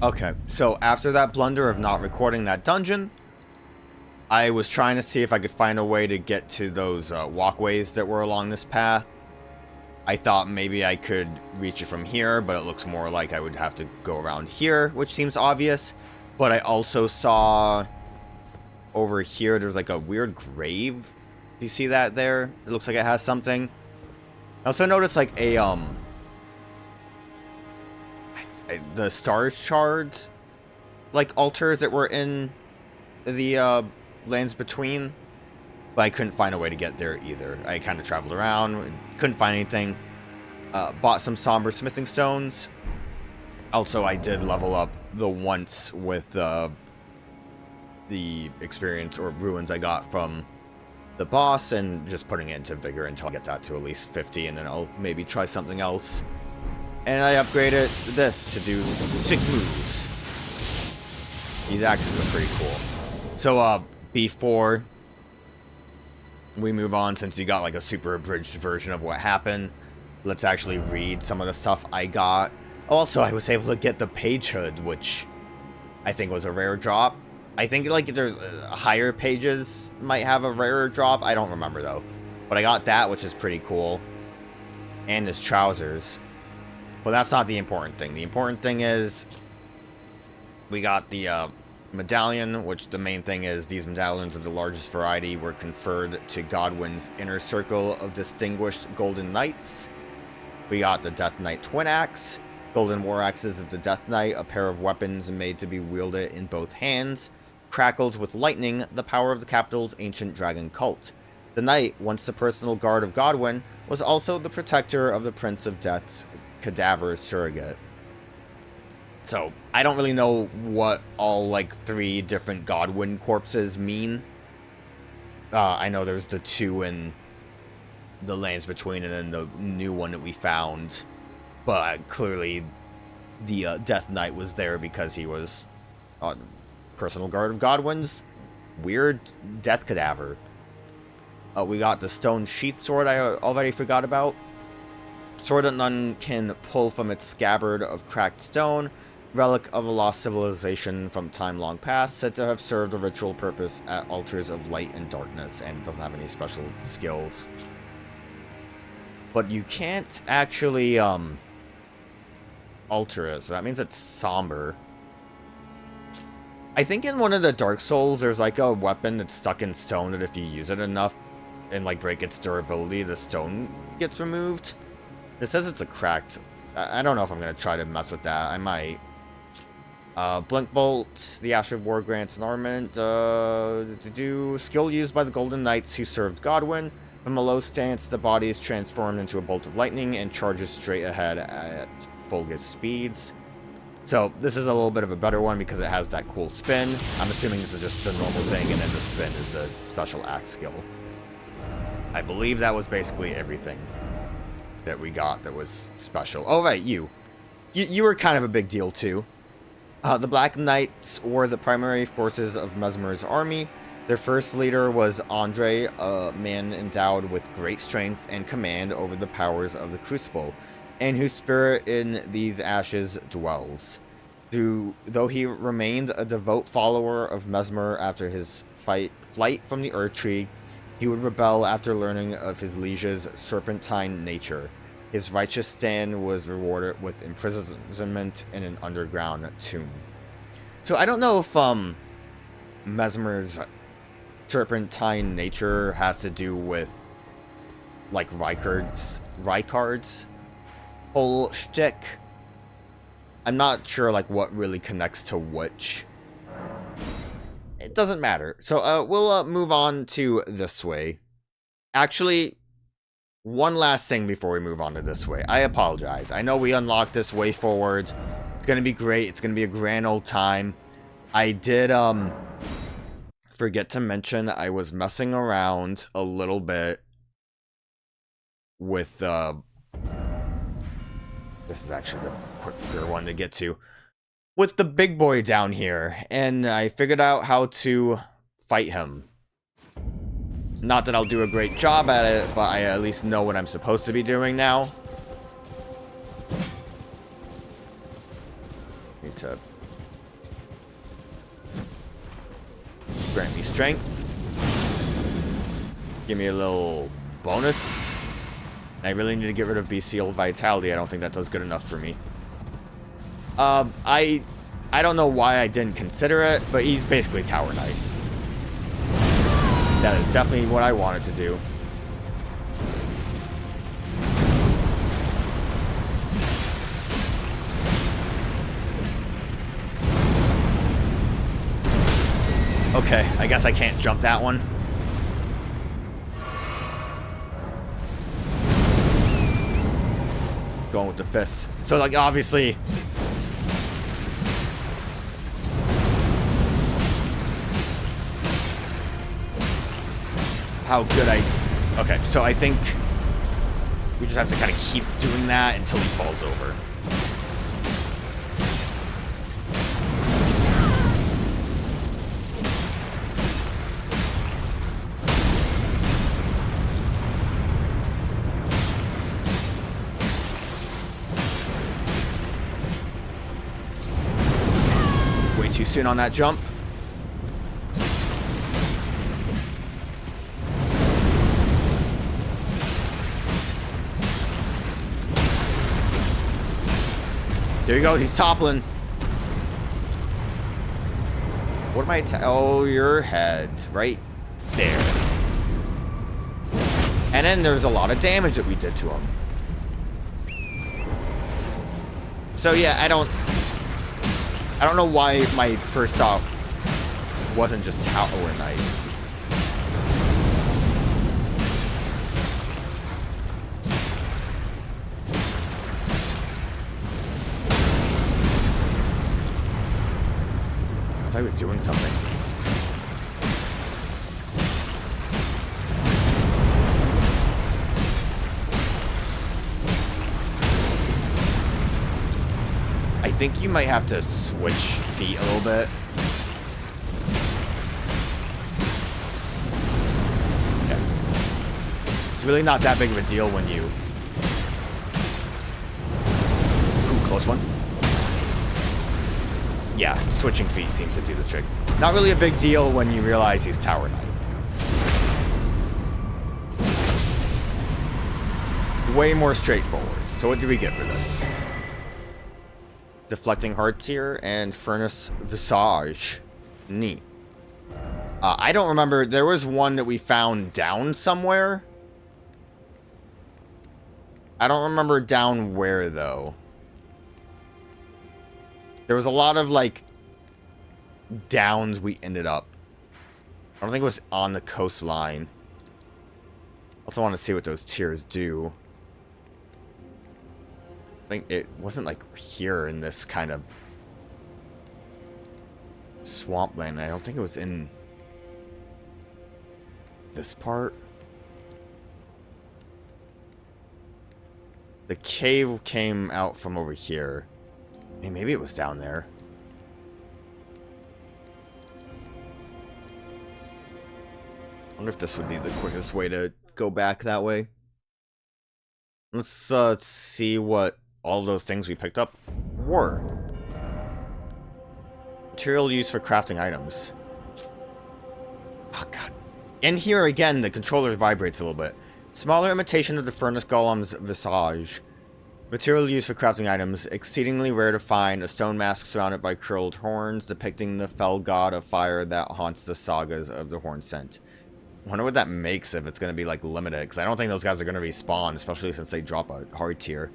Okay, so after that blunder of not recording that dungeon, I was trying to see if I could find a way to get to those walkways that were along this path. I thought maybe I could reach it from here, but it looks more like I would have to go around here, which seems obvious. But I also saw over here, there's like a weird grave. Do you see that there? It looks like it has something. I also noticed like a, the star shards, like altars that were in the lands between, but I couldn't find a way to get there either. I kind of traveled around, couldn't find anything. Bought some somber smithing stones. Also, I did level up the once with the experience or ruins I got from the boss, and just putting it into vigor until I get that to at least 50, and then I'll maybe try something else. And I upgraded this to do sick moves. These axes are pretty cool. So, before we move on, since you got like a super abridged version of what happened, let's actually read some of the stuff I got. Also, I was able to get the page hood, which I think was a rare drop. I think like there's higher pages might have a rarer drop. I don't remember though. But I got that, which is pretty cool. And his trousers. But that's not the important thing. The important thing is we got the medallion, which the main thing is these medallions of the largest variety were conferred to Godwin's inner circle of distinguished golden knights. We got the Death Knight twin axe, golden war axes of the Death Knight, a pair of weapons made to be wielded in both hands, crackles with lightning, the power of the capital's ancient dragon cult. The knight, once the personal guard of Godwin, was also the protector of the Prince of Death's cadaver surrogate. So, I don't really know what all, like, 3 different Godwin corpses mean. I know there's the 2 in the lands between, and then the new one that we found. But clearly, the Death Knight was there because he was personal guard of Godwin's weird death cadaver. We got the stone sheath sword I already forgot about. Sword that none can pull from its scabbard of cracked stone. Relic of a lost civilization from time long past, said to have served a ritual purpose at altars of light and darkness, and doesn't have any special skills. But you can't actually alter it, so that means it's somber. I think in one of the Dark Souls there's like a weapon that's stuck in stone that if you use it enough and like break its durability, the stone gets removed. It says it's a cracked. I don't know if I'm gonna try to mess with that. I might. Blink Bolt, the Ash of War grants an armament. Skill used by the Golden Knights who served Godwin. From a low stance, the body is transformed into a bolt of lightning and charges straight ahead at Fulgus speeds. So, this is a little bit of a better one because it has that cool spin. I'm assuming this is just the normal thing, and then the spin is the special axe skill. I believe that was basically everything that we got that was special. Oh, right, you were kind of a big deal, too. The Black Knights were the primary forces of Messmer's army. Their first leader was Andre, a man endowed with great strength and command over the powers of the Crucible, and whose spirit in these ashes dwells. Though he remained a devout follower of Messmer after his flight from the Erdtree, he would rebel after learning of his liege's serpentine nature. His righteous stand was rewarded with imprisonment in an underground tomb. So I don't know if Messmer's serpentine nature has to do with like Rykard's whole shtick. I'm not sure like what really connects to which. It doesn't matter. So we'll move on to this way. Actually, one last thing before we move on to this way. I apologize. I know we unlocked this way forward. It's going to be great. It's going to be a grand old time. I did forget to mention I was messing around a little bit with this is actually the quicker one to get to. With the big boy down here, and I figured out how to fight him. Not that I'll do a great job at it, but I at least know what I'm supposed to be doing now. Need to Grant me strength. Give me a little bonus. I really need to get rid of bestial vitality. I don't think that does good enough for me. I don't know why I didn't consider it, but he's basically Tower Knight. That is definitely what I wanted to do. Okay, I guess I can't jump that one. Going with the fists. So, like, obviously... how good I... Okay, so I think... we just have to kind of keep doing that until he falls over. Too soon on that jump. There you go, he's toppling. What am I oh, your head right there. And then there's a lot of damage that we did to him. So yeah, I don't know why my first thought wasn't just Tower Knight. I thought he was doing something. I think you might have to switch feet a little bit. Okay. It's really not that big of a deal when you... Ooh, close one. Yeah, switching feet seems to do the trick. Not really a big deal when you realize he's Tower Knight. Way more straightforward. So what do we get for this? Deflecting Erdtree and Furnace Visage. Neat. I don't remember. There was one that we found down somewhere. I don't remember down where, though. There was a lot of, like, downs we ended up. I don't think it was on the coastline. Also want to see what those tiers do. I think it wasn't like here in this kind of swampland. I don't think it was in this part. The cave came out from over here. Hey, maybe it was down there. I wonder if this would be the quickest way to go back that way. Let's see what all those things we picked up were. Material used for crafting items. Oh, God. And here again, the controller vibrates a little bit. Smaller imitation of the furnace golem's visage. Material used for crafting items. Exceedingly rare to find. A stone mask surrounded by curled horns, depicting the fell god of fire that haunts the sagas of the Horn Scent. I wonder what that makes if it's going to be, like, limited. Because I don't think those guys are going to respawn, especially since they drop a hard tier.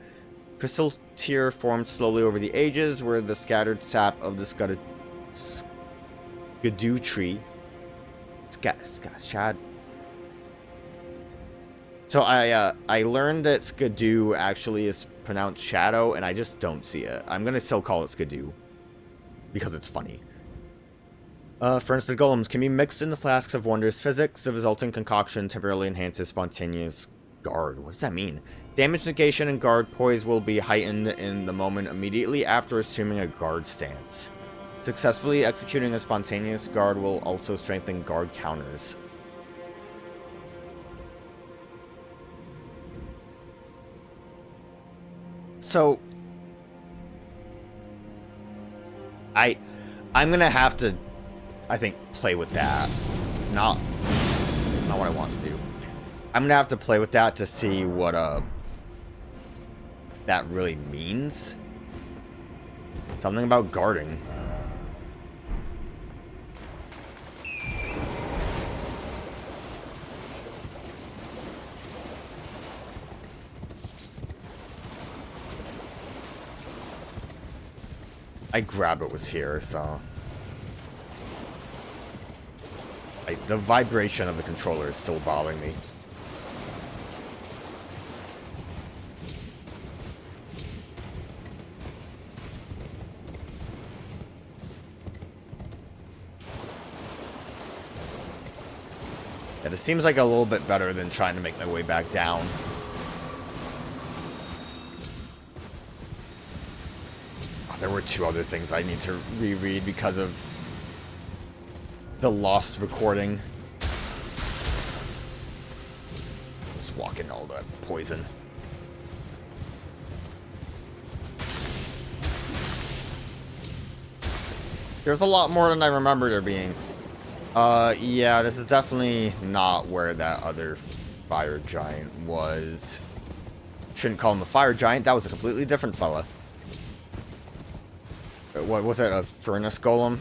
Crystal tier formed slowly over the ages, where the scattered sap of the Skadoo tree. Shad. So I learned that Skadoo actually is pronounced shadow, and I just don't see it. I'm gonna still call it Skadoo because it's funny. Furnace golems can be mixed in the flasks of wondrous physics. The resulting concoction temporarily enhances spontaneous guard. What does that mean? Damage negation and guard poise will be heightened in the moment immediately after assuming a guard stance. Successfully executing a spontaneous guard will also strengthen guard counters. So, I'm gonna have to I think, play with that. Not what I want to do. I'm gonna have to play with that to see what that really means. Something about guarding. I grabbed what was here, so... the vibration of the controller is still bothering me. Yeah, it seems like a little bit better than trying to make my way back down. Oh, there were two other things I need to reread because of the lost recording. Just walking all that poison. There's a lot more than I remember there being. Yeah, this is definitely not where that other fire giant was. Shouldn't call him a fire giant, that was a completely different fella. What was it, a furnace golem?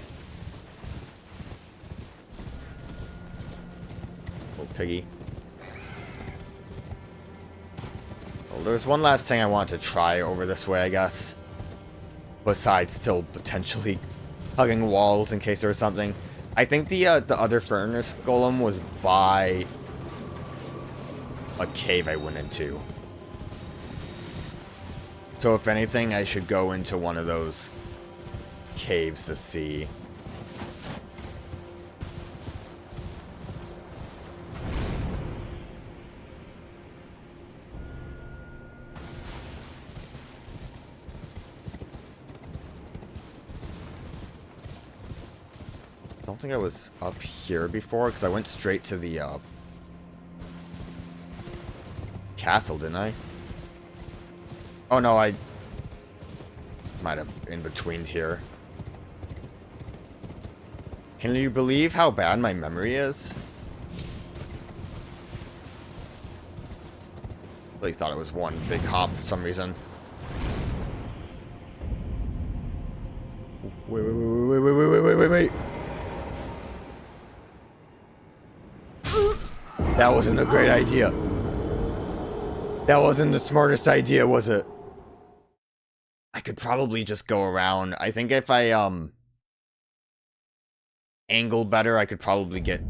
Little piggy. Well, there's one last thing I want to try over this way, I guess. Besides still potentially hugging walls in case there was something. I think the other furnace golem was by a cave I went into. So if anything, I should go into one of those caves to see. I don't think I was up here before, because I went straight to the castle, didn't I? Oh no, I might have in between here. Can you believe how bad my memory is? I really thought it was one big hop for some reason. Wait. That wasn't a great idea. That wasn't the smartest idea, was it? I could probably just go around. I think if I, angle better, I could probably get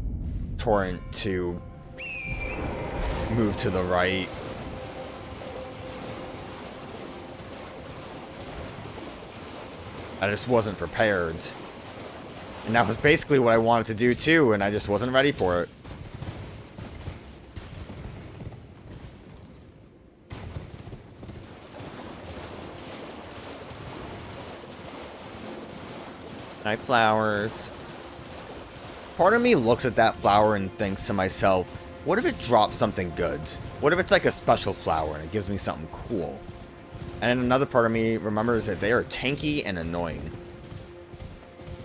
Torrent to move to the right. I just wasn't prepared. And that was basically what I wanted to do too, and I just wasn't ready for it. Night flowers. Part of me looks at that flower and thinks to myself, what if it drops something good? What if it's like a special flower and it gives me something cool? And then another part of me remembers that they are tanky and annoying.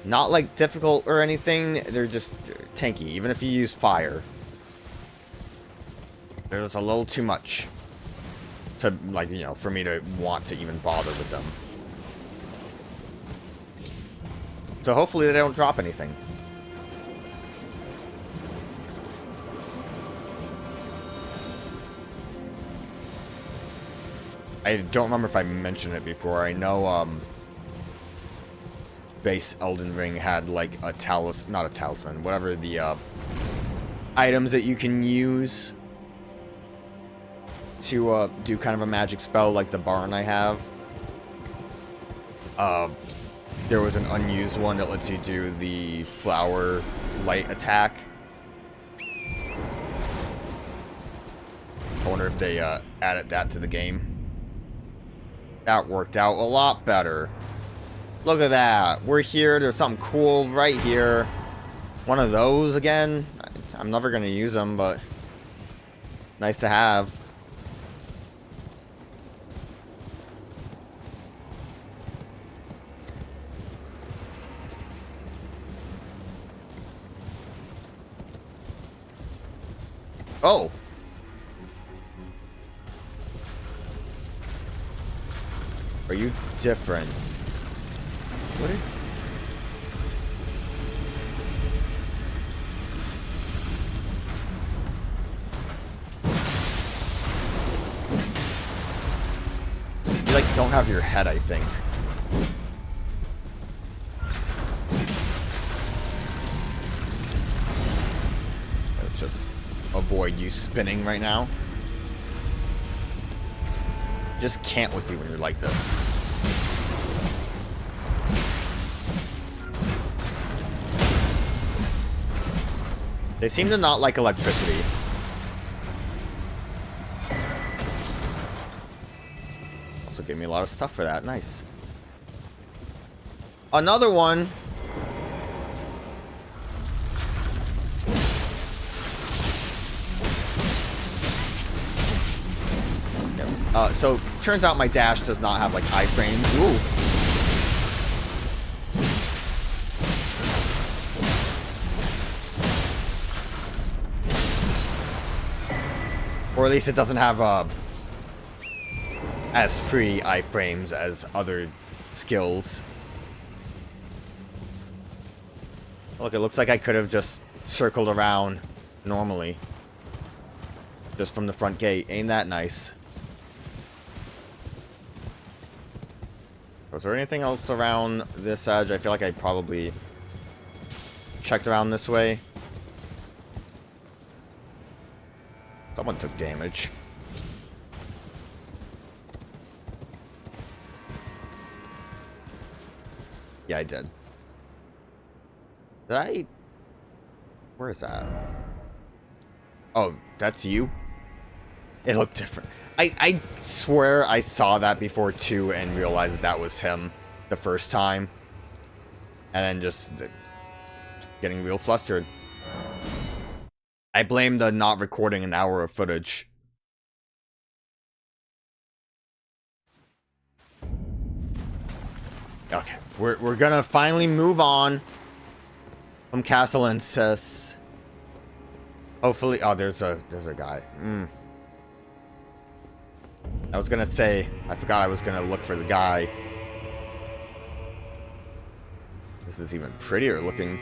Not like difficult or anything, they're just tanky, even if you use fire. There's a little too much to, like, you know, for me to want to even bother with them. So hopefully they don't drop anything. I don't remember if I mentioned it before. I know, base Elden Ring had, like, a not a talisman, whatever the, items that you can use to, do kind of a magic spell like the barn I have. There was an unused one that lets you do the flower light attack. I wonder if they, added that to the game. That worked out a lot better. Look at that. We're here. There's something cool right here. One of those again. I'm never going to use them, but nice to have. Oh! Are you different? What is... You, like, don't have your head, I think. Let's just avoid you spinning right now. Just can't with you when you're like this. They seem to not like electricity. Also gave me a lot of stuff for that. Nice. Another one. So turns out my dash does not have like iframes. Ooh. Or at least it doesn't have as free iframes as other skills. Look, it looks like I could have just circled around normally. Just from the front gate. Ain't that nice? Was there anything else around this edge? I feel like I probably checked around this way. Someone took damage. Yeah, I did. Did I... Where is that? Oh, that's you? It looked different. I swear I saw that before too and realized that was him the first time. And then just getting real flustered. I blame the not recording an hour of footage. Okay, we're gonna finally move on from Castle Incest. Hopefully, oh, there's a guy. I was gonna say, I forgot I was gonna look for the guy. This is even prettier looking.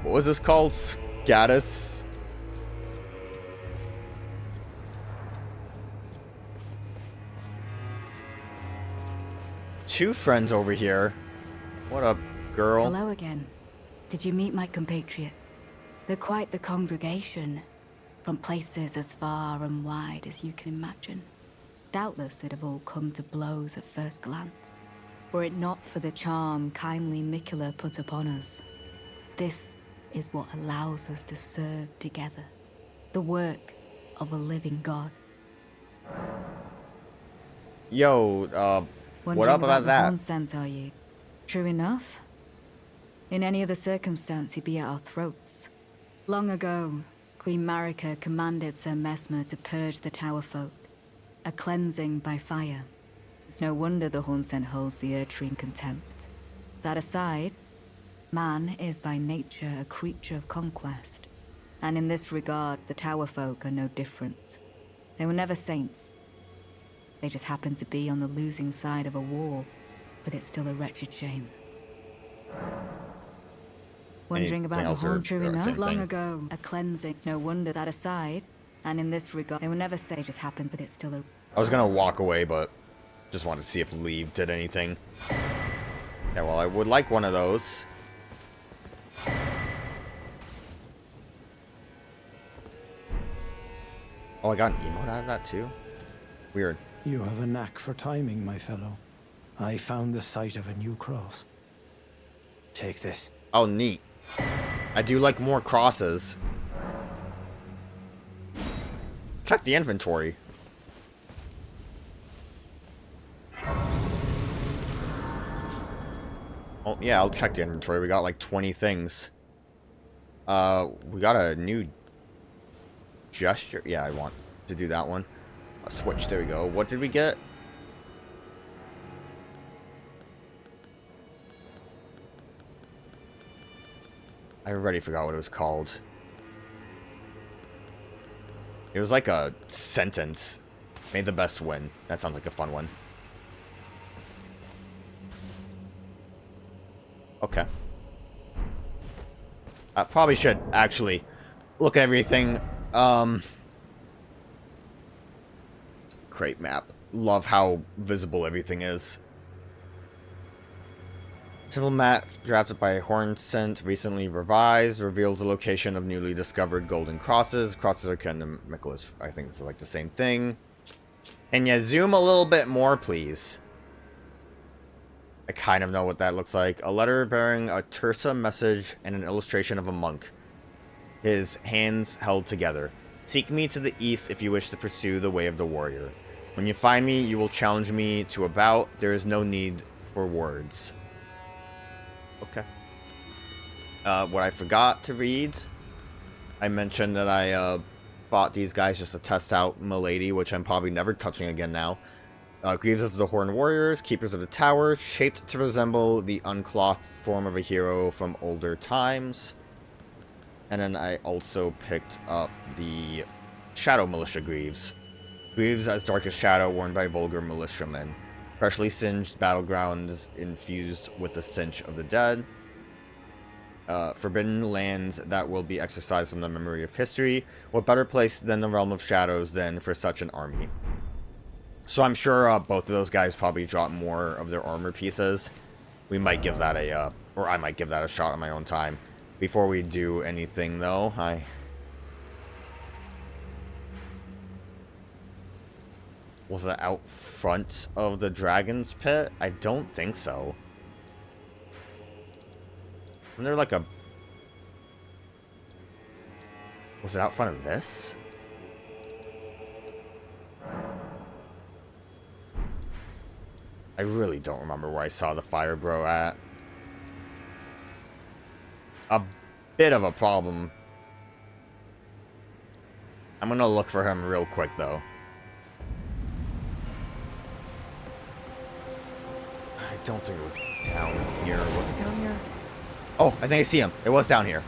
What was this called? Scatus? Two friends over here. What up, girl? Hello again. Did you meet my compatriots? They're quite the congregation. From places as far and wide as you can imagine. Doubtless they'd have all come to blows at first glance, were it not for the charm kindly Miquella put upon us. This is what allows us to serve together. The work of a living God. Yo, what up about that? Horn scent, are you? True enough. In any other circumstance, he'd be at our throats. Long ago, Queen Marika commanded Sir Messmer to purge the Tower folk, a cleansing by fire. It's no wonder the Hornsent holds the Erdtree in contempt. That aside, man is by nature a creature of conquest, and in this regard, the Tower folk are no different. They were never saints. They just happened to be on the losing side of a war, but it's still a wretched shame. Wondering about the Horn, true enough? Long ago, a cleansing. It's no wonder that aside, and in this regard, they will never say just happened, but it's still a... I was gonna walk away, but just wanted to see if Leave did anything. Yeah, well, I would like one of those. Oh, I got an emote out of that too? Weird. You have a knack for timing, my fellow. I found the site of a new cross. Take this. Oh, neat. I do like more crosses. Check the inventory. Oh, yeah, I'll check the inventory. We got like 20 things. We got a new gesture. Yeah, I want to do that one. A switch, there we go. What did we get? I already forgot what it was called. It was like a sentence. May the best win. That sounds like a fun one. Okay. I probably should actually look at everything. Great map. Love how visible everything is. Simple map drafted by Hornsent, recently revised, reveals the location of newly discovered golden crosses. Crosses are kind of Miquella's. I think this is like the same thing. Can you zoom a little bit more, please? I kind of know what that looks like. A letter bearing a tersa message and an illustration of a monk. His hands held together. Seek me to the east if you wish to pursue the way of the warrior. When you find me, you will challenge me to a bout. There is no need for words. Okay. What I forgot to read, I mentioned that I bought these guys just to test out Milady, which I'm probably never touching again now. Greaves of the Horned Warriors, Keepers of the Tower, shaped to resemble the unclothed form of a hero from older times. And then I also picked up the Shadow Militia Greaves. Greaves as darkest shadow worn by vulgar militiamen. Freshly singed battlegrounds infused with the stench of the dead. Forbidden lands that will be exorcised from the memory of history. What better place than the realm of shadows than for such an army? So I'm sure both of those guys probably drop more of their armor pieces. We might give that a, or I might give that a shot on my own time. Before we do anything though, Was it out front of the dragon's pit? I don't think so. Isn't there like a... Was it out front of this? I really don't remember where I saw the fire bro at. A bit of a problem. I'm gonna look for him real quick though. I don't think it was down here. Was it down here? Oh, I think I see him. It was down here.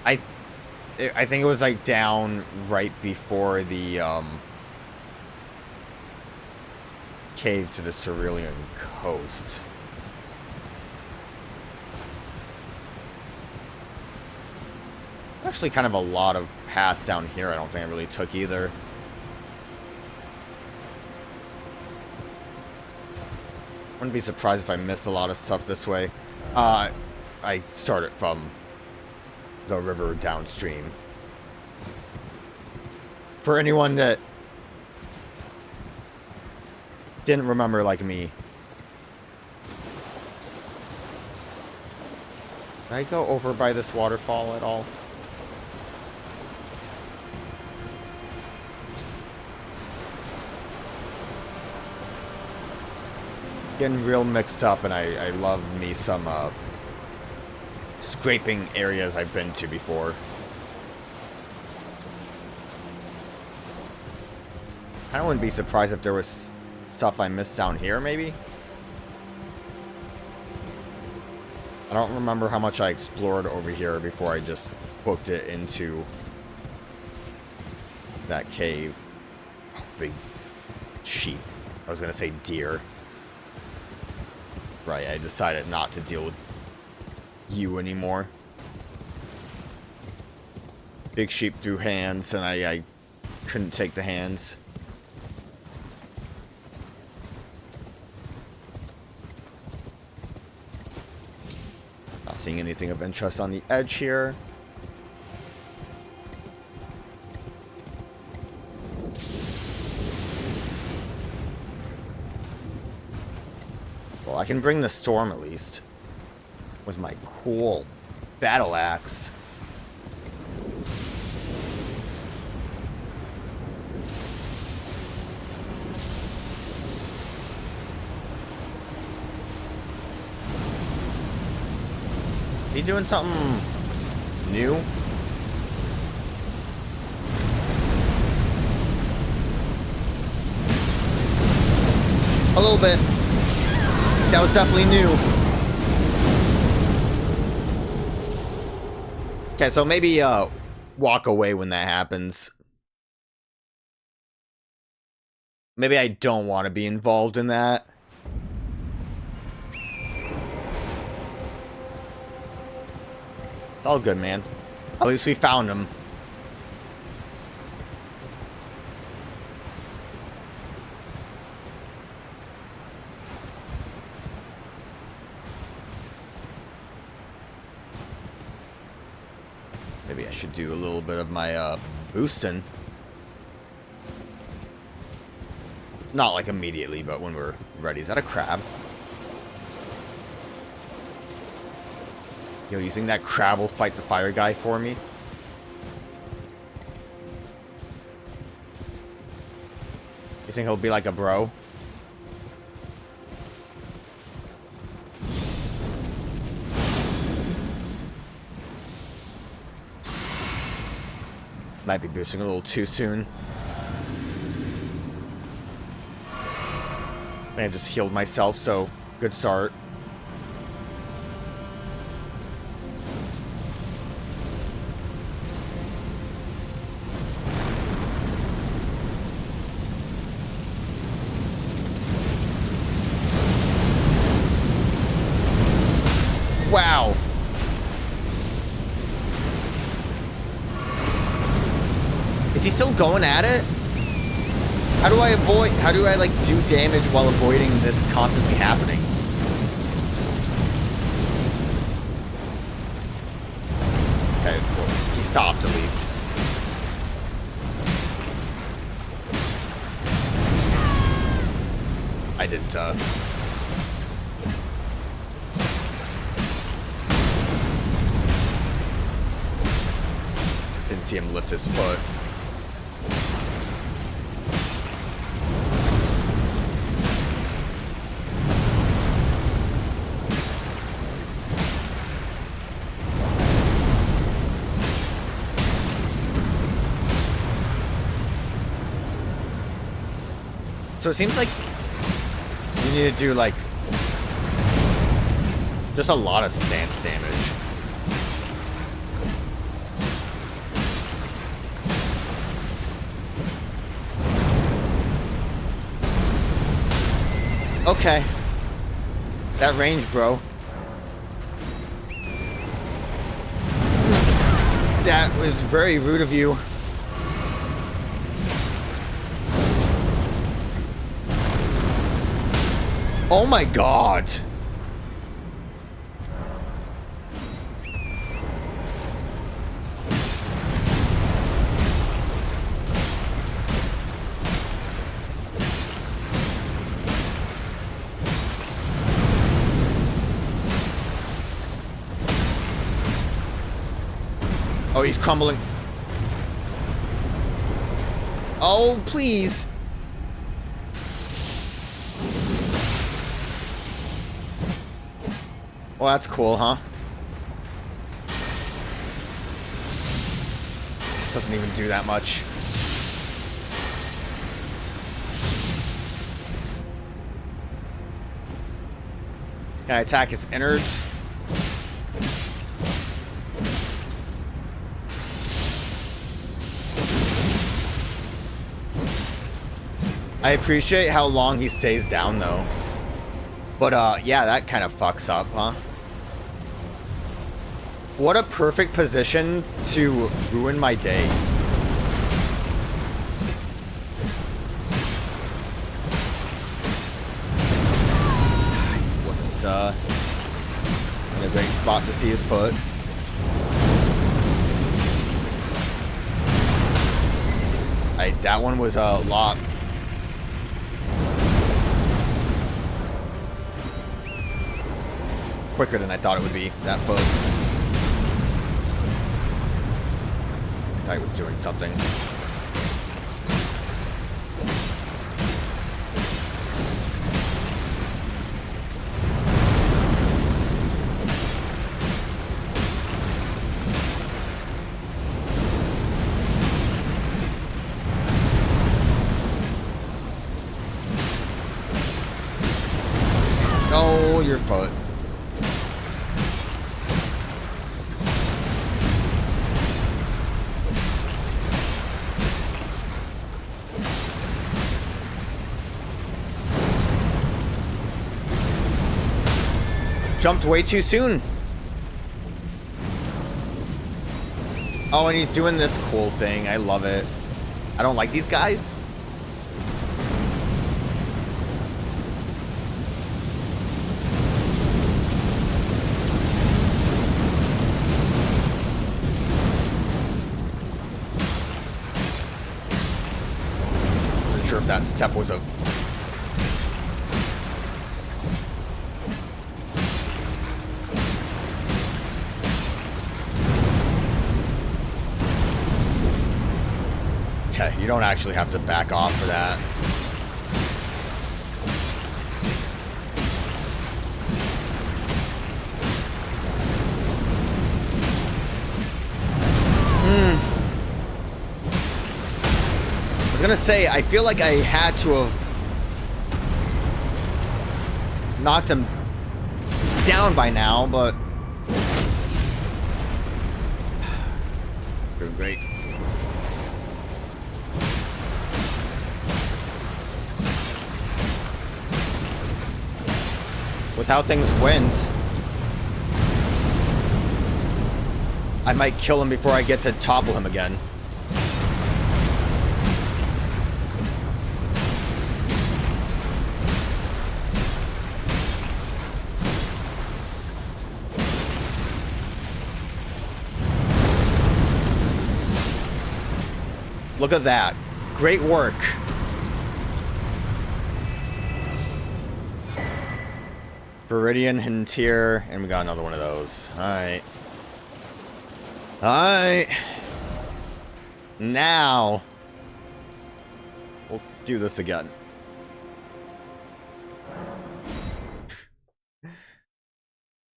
I think it was like down right before the cave to the Cerulean coast. Actually kind of a lot of path down here I don't think I really took either. Wouldn't be surprised if I missed a lot of stuff this way. I started from the river downstream. For anyone that didn't remember like me. Did I go over by this waterfall at all? Getting real mixed up, and I love me some scraping areas I've been to before. I wouldn't be surprised if there was stuff I missed down here, maybe? I don't remember how much I explored over here before I just booked it into that cave. Oh, big sheep. I was gonna say deer. Right, I decided not to deal with you anymore. Big sheep threw hands, and I couldn't take the hands. Not seeing anything of interest on the edge here. Well, I can bring the storm at least with my cool battle axe. Is he doing something new? A little bit. That was definitely new. Okay, so maybe walk away when that happens. Maybe I don't want to be involved in that. It's all good, man. At least we found him. Maybe I should do a little bit of my boosting. Not like immediately, but when we're ready. Is that a crab? Yo, you think that crab will fight the fire guy for me? You think he'll be like a bro? Might be boosting a little too soon. I just healed myself, so good start. Wow. Is he still going at it? How do I like do damage while avoiding this constantly happening? Okay, well, he stopped at least. I didn't, didn't see him lift his foot. So it seems like you need to do, like, just a lot of stance damage. Okay. That range, bro. That was very rude of you. Oh my god! Oh, he's crumbling. Oh, please! Well, that's cool, huh? This doesn't even do that much. Can I attack his innards? I appreciate how long he stays down, though. But, yeah, that kind of fucks up, huh? What a perfect position to ruin my day. Wasn't, in a great spot to see his foot. That one was a lot. Quicker than I thought it would be, that foot. I thought he was doing something. Oh, your foot. Jumped way too soon. Oh, and he's doing this cool thing. I love it. I don't like these guys. Wasn't sure if that step was a... Okay, you don't actually have to back off for that. I was gonna say, I feel like I had to have knocked him down by now, but... Doing great. With how things went, I might kill him before I get to topple him again. Look at that. Great work. Viridian and tier, and we got another one of those. Alright. Alright. Now, we'll do this again.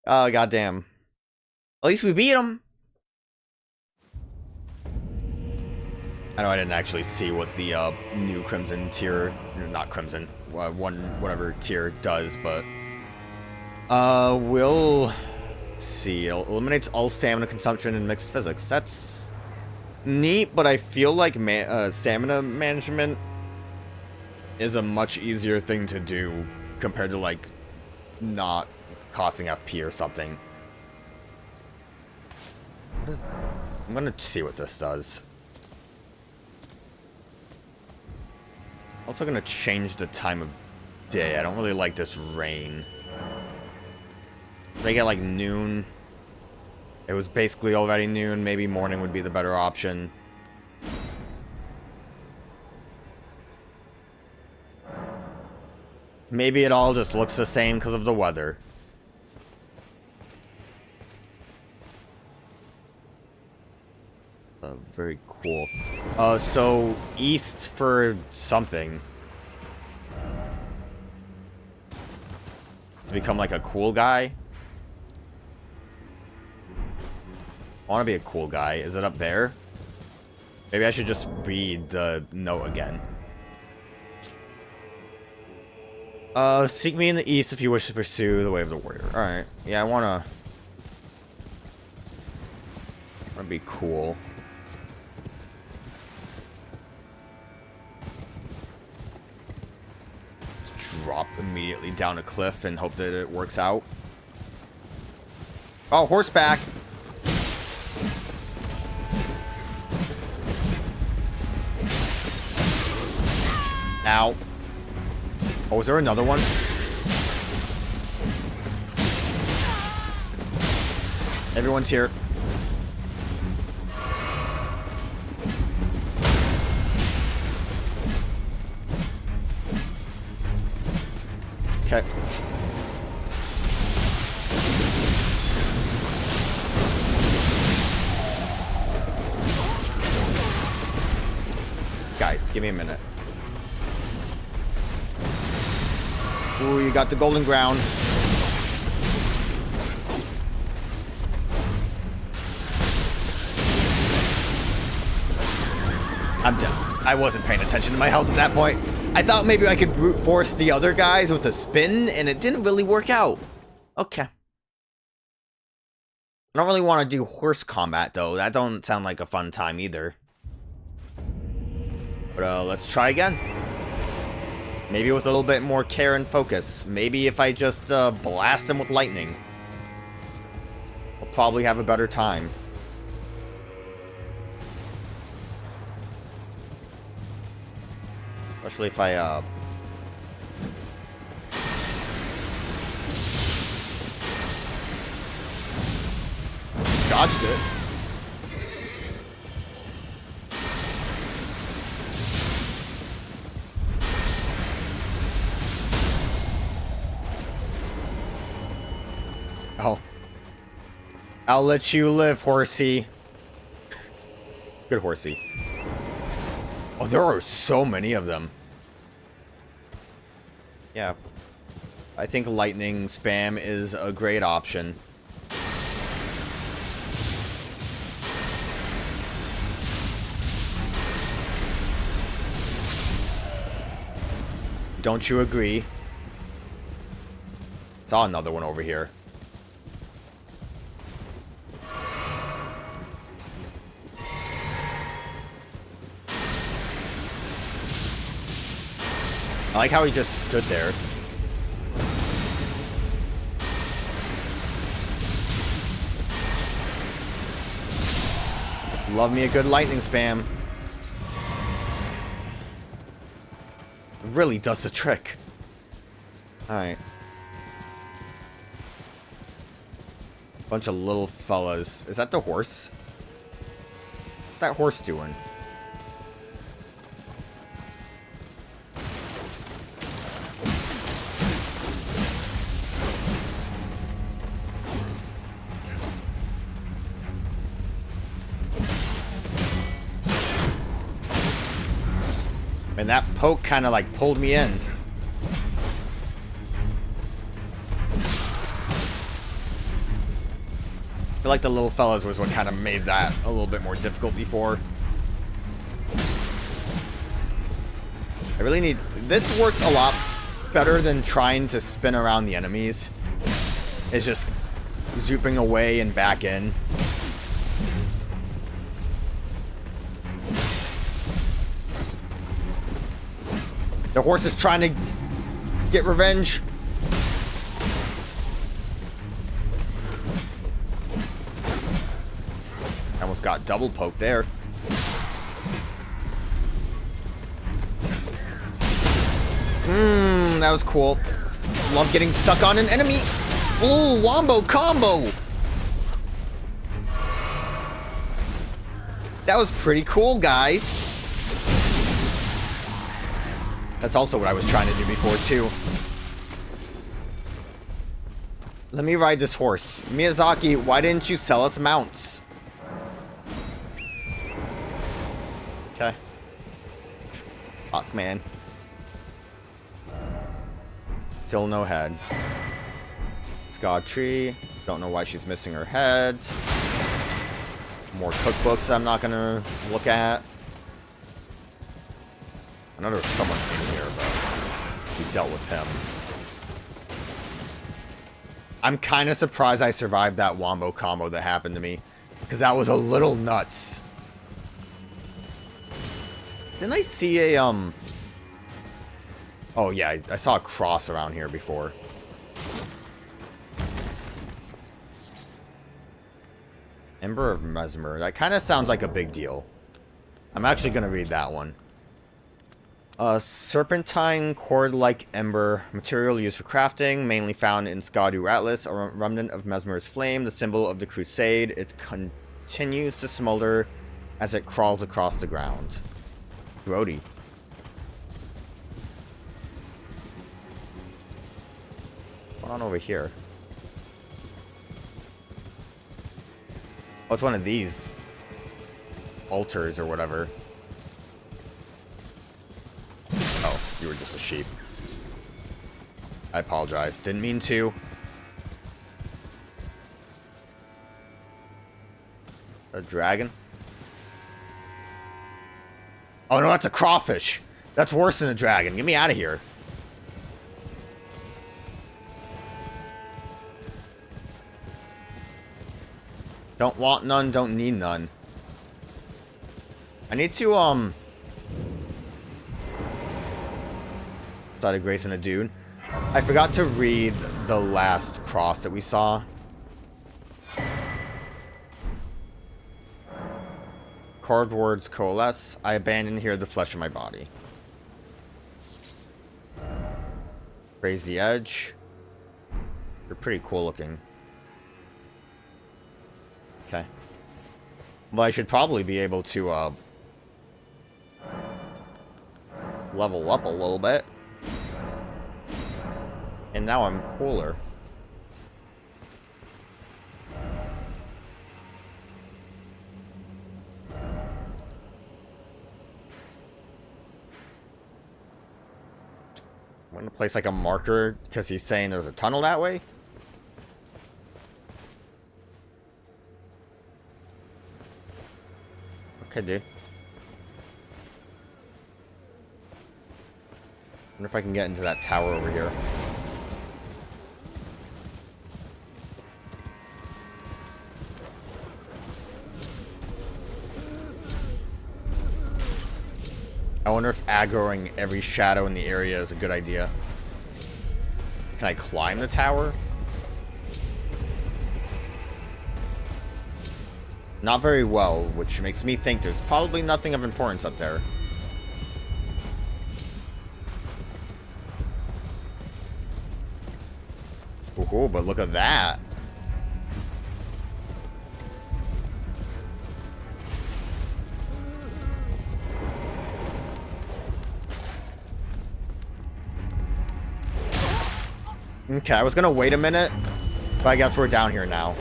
Oh, goddamn. At least we beat him. I know I didn't actually see what the new Crimson tier, not Crimson, whatever tier does, but... we'll see. It eliminates all stamina consumption in mixed physics. That's neat, but I feel like stamina management is a much easier thing to do compared to, like, not costing FP or something. I'm gonna see what this does. Also gonna change the time of day. I don't really like this rain. They get like noon. It was basically already noon. Maybe morning would be the better option. Maybe it all just looks the same because of the weather. Very cool. So east for something. To become like a cool guy. I want to be a cool guy. Is it up there? Maybe I should just read the note again. Seek me in the east if you wish to pursue the way of the warrior. Alright. Yeah, I wanna be cool. Just drop immediately down a cliff and hope that it works out. Oh, horseback! Ow. Oh, is there another one? Everyone's here. Okay. Guys, give me a minute. Ooh, you got the golden ground. I'm done. I wasn't paying attention to my health at that point. I thought maybe I could brute force the other guys with the spin, and it didn't really work out. Okay. I don't really want to do horse combat, though. That don't sound like a fun time either. But let's try again. Maybe with a little bit more care and focus. Maybe if I just blast them with lightning. I'll probably have a better time. Especially if I, dodged it. Oh. I'll let you live, horsey. Good horsey. Oh, there are so many of them. Yeah. I think lightning spam is a great option. Don't you agree? Saw another one over here. I like how he just stood there. Love me a good lightning spam. It really does the trick. Alright. Bunch of little fellas. Is that the horse? What's that horse doing? And that poke kind of like pulled me in. I feel like the little fellas was what kind of made that a little bit more difficult before. I really need... This works a lot better than trying to spin around the enemies. It's just zooping away and back in. The horse is trying to get revenge. I almost got double poked there. That was cool. Love getting stuck on an enemy. Ooh, wombo combo. That was pretty cool, guys. That's also what I was trying to do before, too. Let me ride this horse. Miyazaki, why didn't you sell us mounts? Okay. Fuck, man. Still no head. Erdtree. Don't know why she's missing her head. More cookbooks I'm not gonna look at. I know there's someone in here, but we dealt with him. I'm kind of surprised I survived that wombo combo that happened to me, because that was a little nuts. Didn't I see a, Oh, yeah, I saw a cross around here before. Ember of Messmer. That kind of sounds like a big deal. I'm actually going to read that one. A serpentine cord-like ember, material used for crafting, mainly found in Skadu Atlas, a remnant of Messmer's flame, the symbol of the crusade. It continues to smolder as it crawls across the ground. Grody. What's going on over here? Oh, it's one of these altars or whatever. Oh, you were just a sheep. I apologize. Didn't mean to. A dragon? Oh no, that's a crawfish. That's worse than a dragon. Get me out of here. Don't want none, don't need none. I need to, outside of Grace and a dude. I forgot to read the last cross that we saw. Carved words coalesce. I abandon here the flesh of my body. Raise the edge. They're pretty cool looking. Okay. Well, I should probably be able to level up a little bit. And now I'm cooler. I'm gonna place like a marker because he's saying there's a tunnel that way. Okay, dude. Wonder if I can get into that tower over here. I wonder if aggroing every shadow in the area is a good idea. Can I climb the tower? Not very well, which makes me think there's probably nothing of importance up there. Ooh, but look at that. Okay, I was gonna wait a minute, but I guess we're down here now.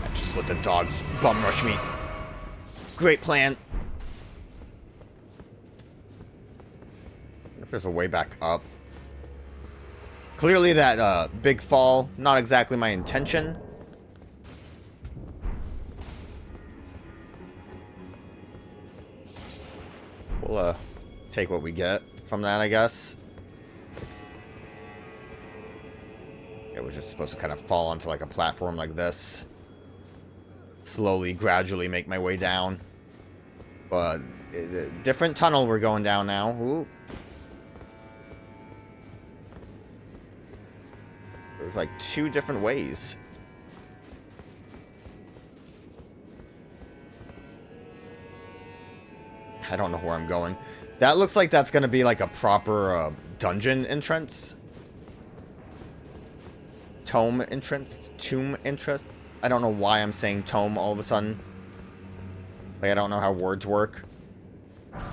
I just let the dogs bum rush me. Great plan. If there's a way back up. Clearly that big fall, not exactly my intention. We'll take what we get from that, I guess. It was just supposed to kind of fall onto like a platform like this. Slowly, gradually make my way down. But different tunnel we're going down now. Ooh. There's like 2 different ways. I don't know where I'm going. That looks like that's going to be like a proper dungeon entrance. Tome entrance? Tomb entrance? I don't know why I'm saying tome all of a sudden. Like, I don't know how words work. Right,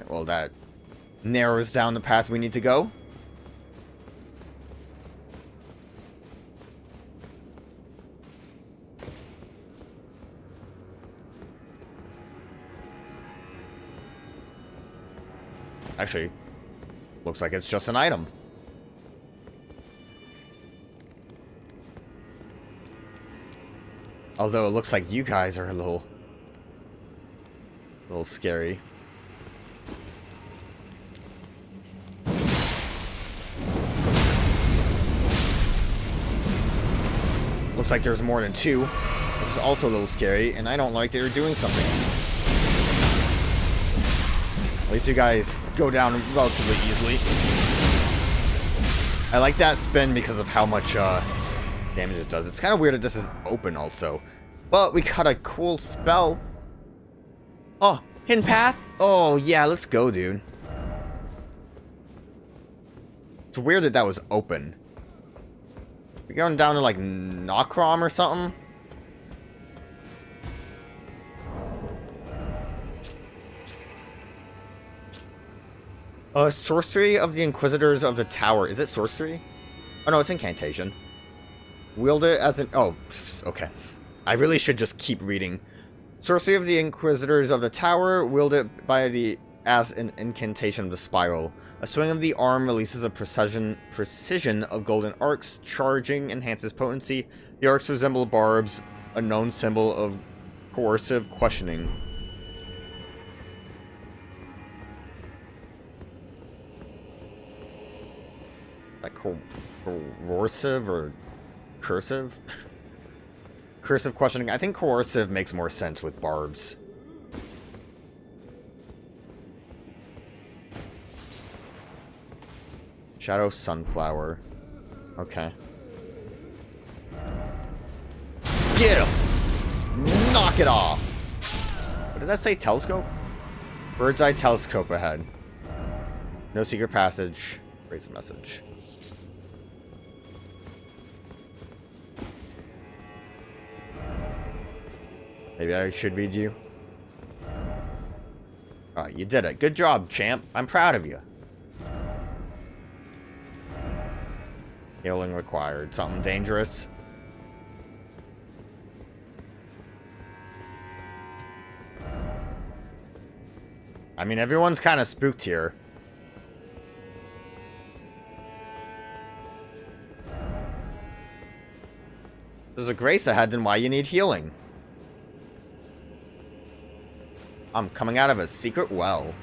well, that narrows down the path we need to go. Actually, looks like it's just an item. Although it looks like you guys are a little scary. Looks like there's more than 2, which is also a little scary, and I don't like that you're doing something. At least you guys go down relatively easily. I like that spin because of how much damage it does. It's kind of weird that this is open also. But we got a cool spell. Oh, hidden path? Oh, yeah, let's go, dude. It's weird that that was open. We're going down to, like, Nokrom or something? Sorcery of the Inquisitors of the Tower. Is it sorcery? Oh, no, it's incantation. Wield it as an... Oh, okay. I really should just keep reading. Sorcery of the Inquisitors of the Tower. Wield it as an incantation of the spiral. A swing of the arm releases a precision of golden arcs. Charging enhances potency. The arcs resemble barbs, a known symbol of coercive questioning. Like coercive or cursive? Cursive questioning. I think coercive makes more sense with barbs. Shadow sunflower. Okay. Get him! Knock it off! What did I say? Telescope? Bird's eye telescope ahead. No secret passage. Raise a message. Maybe I should read you. Alright, you did it. Good job, champ. I'm proud of you. Healing required. Something dangerous. I mean, everyone's kind of spooked here. There's a grace ahead, then why you need healing? I'm coming out of a secret well.